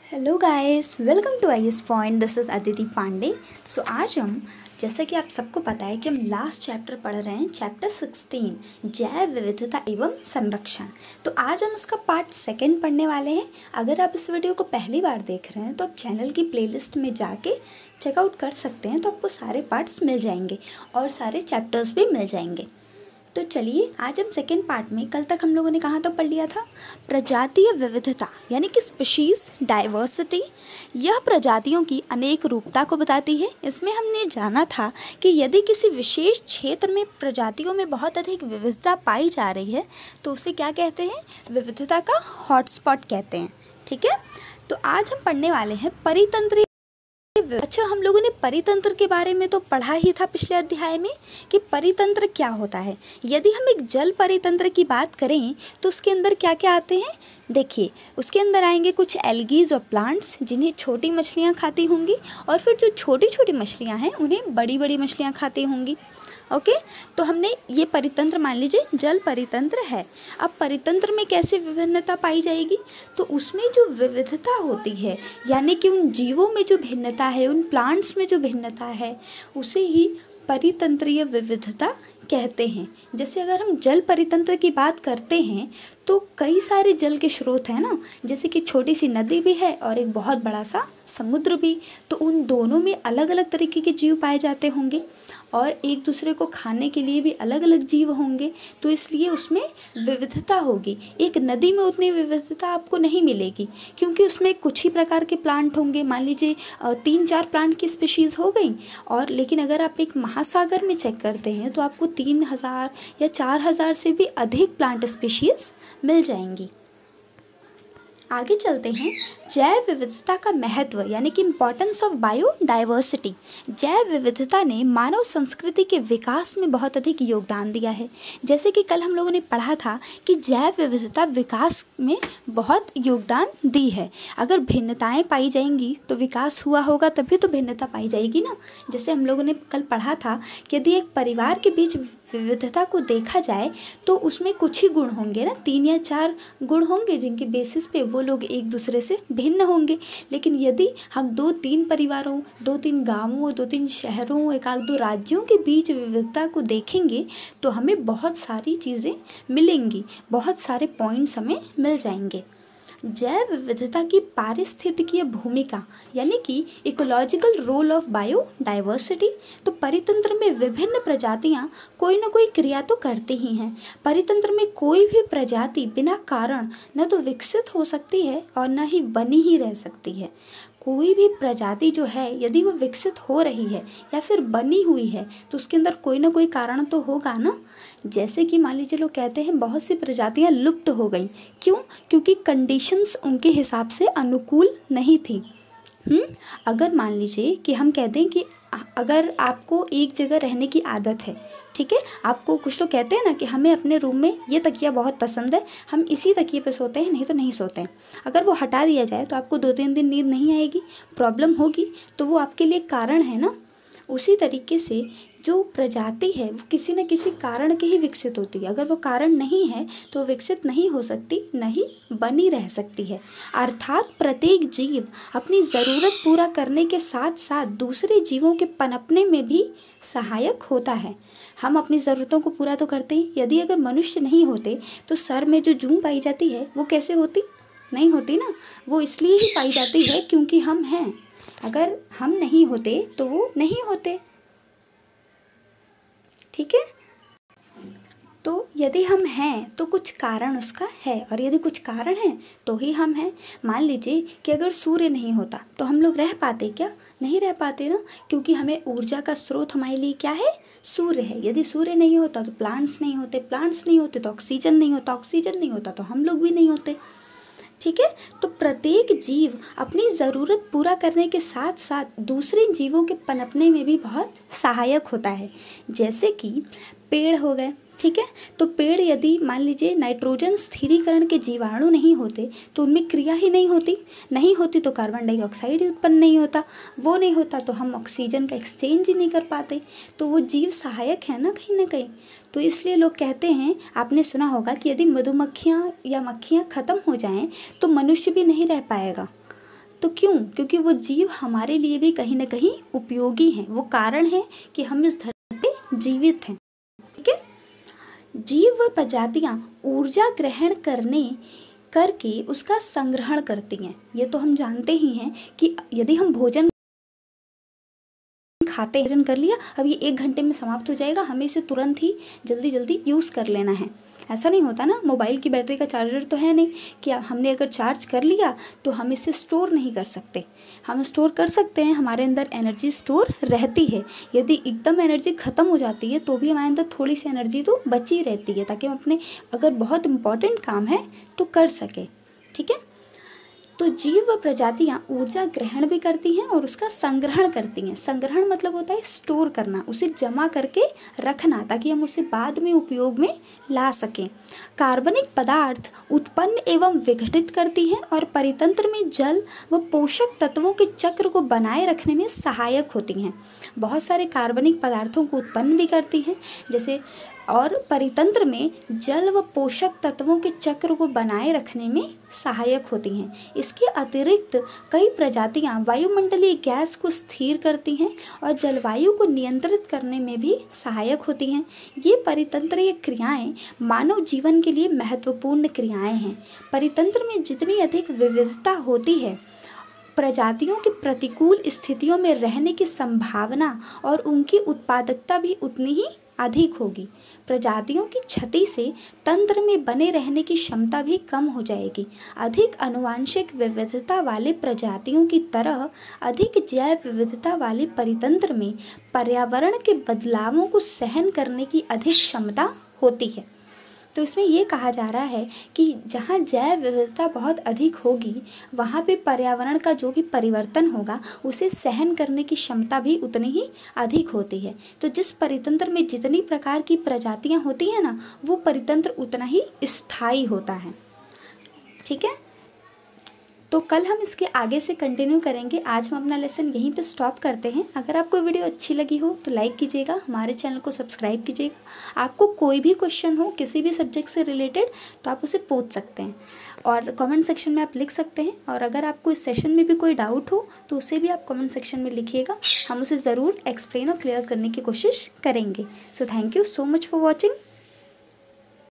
Hello guys, welcome to I S point. This is Aditi Pandey. So आज हम, जैसा कि आप सबको पता है कि हम लास्ट चैप्टर पढ़ रहे हैं, चैप्टर 16 जैव विविधता एवं संरक्षण। तो आज हम इसका पार्ट सेकंड पढ़ने वाले हैं। अगर आप इस वीडियो को पहली बार देख रहे हैं तो आप चैनल की प्लेलिस्ट में जाके चेकआउट कर सकते हैं, तो आपको सारे पार्ट्स मिल जाएंगे और सारे चैप्टर्स भी मिल जाएंगे। तो चलिए, आज हम सेकेंड पार्ट में, कल तक हम लोगों ने कहाँ तक पढ़ लिया था? प्रजातीय विविधता यानी कि स्पीशीज डाइवर्सिटी। यह प्रजातियों की अनेक रूपता को बताती है। इसमें हमने जाना था कि यदि किसी विशेष क्षेत्र में प्रजातियों में बहुत अधिक विविधता पाई जा रही है तो उसे क्या कहते हैं? विविधता का हॉटस्पॉट कहते हैं। ठीक है, तो आज हम पढ़ने वाले हैं परितंत्र। अच्छा, हम लोगों ने परितंत्र के बारे में तो पढ़ा ही था पिछले अध्याय में कि परितंत्र क्या होता है। यदि हम एक जल परितंत्र की बात करें तो उसके अंदर क्या क्या आते हैं? देखिए, उसके अंदर आएंगे कुछ एल्गीज और प्लांट्स जिन्हें छोटी मछलियाँ खाती होंगी, और फिर जो छोटी छोटी मछलियाँ हैं उन्हें बड़ी बड़ी मछलियाँ खाती होंगी। ओके, तो हमने ये परितंत्र मान लीजिए जल परितंत्र है। अब परितंत्र में कैसे विभिन्नता पाई जाएगी? तो उसमें जो विविधता होती है, यानी कि उन जीवों में जो भिन्नता है, उन प्लांट्स में जो भिन्नता है, उसे ही परितंत्रीय विविधता कहते हैं। जैसे अगर हम जल परितंत्र की बात करते हैं तो कई सारे जल के स्रोत हैं ना, जैसे कि छोटी सी नदी भी है और एक बहुत बड़ा सा समुद्र भी। तो उन दोनों में अलग अलग तरीके के जीव पाए जाते होंगे और एक दूसरे को खाने के लिए भी अलग अलग जीव होंगे, तो इसलिए उसमें विविधता होगी। एक नदी में उतनी विविधता आपको नहीं मिलेगी क्योंकि उसमें कुछ ही प्रकार के प्लांट होंगे। मान लीजिए 3-4 प्लांट की स्पीशीज़ हो गई, और लेकिन अगर आप एक महासागर में चेक करते हैं तो आपको 3000 या 4000 से भी अधिक प्लांट स्पीशीज़ मिल जाएंगी। आगे चलते हैं, जैव विविधता का महत्व यानी कि इम्पोर्टेंस ऑफ बायोडाइवर्सिटी। जैव विविधता ने मानव संस्कृति के विकास में बहुत अधिक योगदान दिया है। जैसे कि कल हम लोगों ने पढ़ा था कि जैव विविधता विकास में बहुत योगदान दी है। अगर भिन्नताएं पाई जाएंगी तो विकास हुआ होगा, तभी तो भिन्नता पाई जाएगी ना। जैसे हम लोगों ने कल पढ़ा था कि यदि एक परिवार के बीच विविधता को देखा जाए तो उसमें कुछ ही गुण होंगे ना, 3 या 4 गुण होंगे जिनके बेसिस पे वो लोग एक दूसरे से भिन्न होंगे। लेकिन यदि हम 2-3 परिवारों, 2-3 गांवों, 2-3 शहरों, 1-2 राज्यों के बीच विविधता को देखेंगे तो हमें बहुत सारी चीज़ें मिलेंगी, बहुत सारे पॉइंट्स हमें मिल जाएंगे। जैव विविधता की पारिस्थितिकीय भूमिका यानी कि इकोलॉजिकल रोल ऑफ बायोडाइवर्सिटी। तो परितंत्र में विभिन्न प्रजातियां कोई ना कोई क्रिया तो करती ही हैं। परितंत्र में कोई भी प्रजाति बिना कारण न तो विकसित हो सकती है और न ही बनी ही रह सकती है। कोई भी प्रजाति जो है, यदि वो विकसित हो रही है या फिर बनी हुई है तो उसके अंदर कोई ना कोई कारण तो होगा ना। जैसे कि मान लीजिए लोग कहते हैं बहुत सी प्रजातियां लुप्त हो गई। क्यों? क्योंकि कंडीशंस उनके हिसाब से अनुकूल नहीं थी। अगर मान लीजिए कि हम कह दें कि अगर आपको एक जगह रहने की आदत है, ठीक है, आपको कुछ तो कहते हैं ना कि हमें अपने रूम में ये तकिया बहुत पसंद है, हम इसी तकिए पे सोते हैं, नहीं तो नहीं सोते हैं। अगर वो हटा दिया जाए तो आपको 2-3 दिन नींद नहीं आएगी, प्रॉब्लम होगी, तो वो आपके लिए कारण है ना। उसी तरीके से जो प्रजाति है वो किसी न किसी कारण के ही विकसित होती है। अगर वो कारण नहीं है तो विकसित नहीं हो सकती, नहीं बनी रह सकती है। अर्थात प्रत्येक जीव अपनी ज़रूरत पूरा करने के साथ साथ दूसरे जीवों के पनपने में भी सहायक होता है। हम अपनी ज़रूरतों को पूरा तो करते हैं। यदि अगर मनुष्य नहीं होते तो सर में जो जूं पाई जाती है वो कैसे होती? नहीं होती ना। वो इसलिए ही पाई जाती है क्योंकि हम हैं। अगर हम नहीं होते तो वो नहीं होते। ठीक है, तो यदि हम हैं तो कुछ कारण उसका है, और यदि कुछ कारण है तो ही हम हैं। मान लीजिए कि अगर सूर्य नहीं होता तो हम लोग रह पाते क्या? नहीं रह पाते ना, क्योंकि हमें ऊर्जा का स्रोत हमारे लिए क्या है? सूर्य है। यदि सूर्य नहीं होता तो प्लांट्स नहीं होते, प्लांट्स नहीं होते तो ऑक्सीजन नहीं होता, ऑक्सीजन नहीं होता तो हम लोग भी नहीं होते। ठीक है, तो प्रत्येक जीव अपनी ज़रूरत पूरा करने के साथ साथ दूसरे जीवों के पनपने में भी बहुत सहायक होता है। जैसे कि पेड़ हो गए, ठीक है, तो पेड़ यदि मान लीजिए नाइट्रोजन स्थिरीकरण के जीवाणु नहीं होते तो उनमें क्रिया ही नहीं होती तो कार्बन डाइऑक्साइड ही उत्पन्न नहीं होता, वो नहीं होता तो हम ऑक्सीजन का एक्सचेंज ही नहीं कर पाते। तो वो जीव सहायक है ना कहीं ना कहीं। तो इसलिए लोग कहते हैं, आपने सुना होगा कि यदि मधुमक्खियाँ या मक्खियाँ ख़त्म हो जाएं तो मनुष्य भी नहीं रह पाएगा। तो क्यों? क्योंकि वो जीव हमारे लिए भी कहीं ना कहीं उपयोगी हैं, वो कारण है कि हम इस धरती पे जीवित हैं। ठीक है, जीव व प्रजातियां ऊर्जा ग्रहण करके उसका संग्रहण करती हैं। ये तो हम जानते ही हैं कि यदि हम भोजन खाते भोजन कर लिया, अब ये 1 घंटे में समाप्त हो जाएगा, हमें इसे तुरंत ही जल्दी जल्दी यूज़ कर लेना है। ऐसा नहीं होता ना, मोबाइल की बैटरी का चार्जर तो है नहीं कि हमने अगर चार्ज कर लिया तो हम इसे स्टोर नहीं कर सकते। हम स्टोर कर सकते हैं, हमारे अंदर एनर्जी स्टोर रहती है। यदि एकदम एनर्जी ख़त्म हो जाती है तो भी हमारे अंदर थोड़ी सी एनर्जी तो बची रहती है, ताकि हम अपने अगर बहुत इंपॉर्टेंट काम है तो कर सके। ठीक है, तो जीव व प्रजातियां ऊर्जा ग्रहण भी करती हैं और उसका संग्रहण करती हैं। संग्रहण मतलब होता है स्टोर करना, उसे जमा करके रखना, ताकि हम उसे बाद में उपयोग में ला सकें। कार्बनिक पदार्थ उत्पन्न एवं विघटित करती हैं और परितंत्र में जल व पोषक तत्वों के चक्र को बनाए रखने में सहायक होती हैं। बहुत सारे कार्बनिक पदार्थों को उत्पन्न भी करती हैं, जैसे और परितंत्र में जल व पोषक तत्वों के चक्र को बनाए रखने में सहायक होती हैं। इसके अतिरिक्त कई प्रजातियां वायुमंडलीय गैस को स्थिर करती हैं और जलवायु को नियंत्रित करने में भी सहायक होती हैं। ये परितंत्रीय क्रियाएं मानव जीवन के लिए महत्वपूर्ण क्रियाएं हैं। परितंत्र में जितनी अधिक विविधता होती है, प्रजातियों की प्रतिकूल स्थितियों में रहने की संभावना और उनकी उत्पादकता भी उतनी ही अधिक होगी। प्रजातियों की क्षति से तंत्र में बने रहने की क्षमता भी कम हो जाएगी। अधिक आनुवंशिक विविधता वाले प्रजातियों की तरह अधिक जैव विविधता वाले परितंत्र में पर्यावरण के बदलावों को सहन करने की अधिक क्षमता होती है। तो इसमें ये कहा जा रहा है कि जहाँ जैव विविधता बहुत अधिक होगी, वहाँ पे पर्यावरण का जो भी परिवर्तन होगा उसे सहन करने की क्षमता भी उतनी ही अधिक होती है। तो जिस परितंत्र में जितनी प्रकार की प्रजातियाँ होती हैं ना, वो परितंत्र उतना ही स्थायी होता है। ठीक है, तो कल हम इसके आगे से कंटिन्यू करेंगे। आज हम अपना लेसन यहीं पे स्टॉप करते हैं। अगर आपको वीडियो अच्छी लगी हो तो लाइक कीजिएगा, हमारे चैनल को सब्सक्राइब कीजिएगा। आपको कोई भी क्वेश्चन हो किसी भी सब्जेक्ट से रिलेटेड तो आप उसे पूछ सकते हैं और कमेंट सेक्शन में आप लिख सकते हैं। और अगर आपको इस सेशन में भी कोई डाउट हो तो उसे भी आप कमेंट सेक्शन में लिखिएगा, हम उसे ज़रूर एक्सप्लेन और क्लियर करने की कोशिश करेंगे। So thank you so much for watching.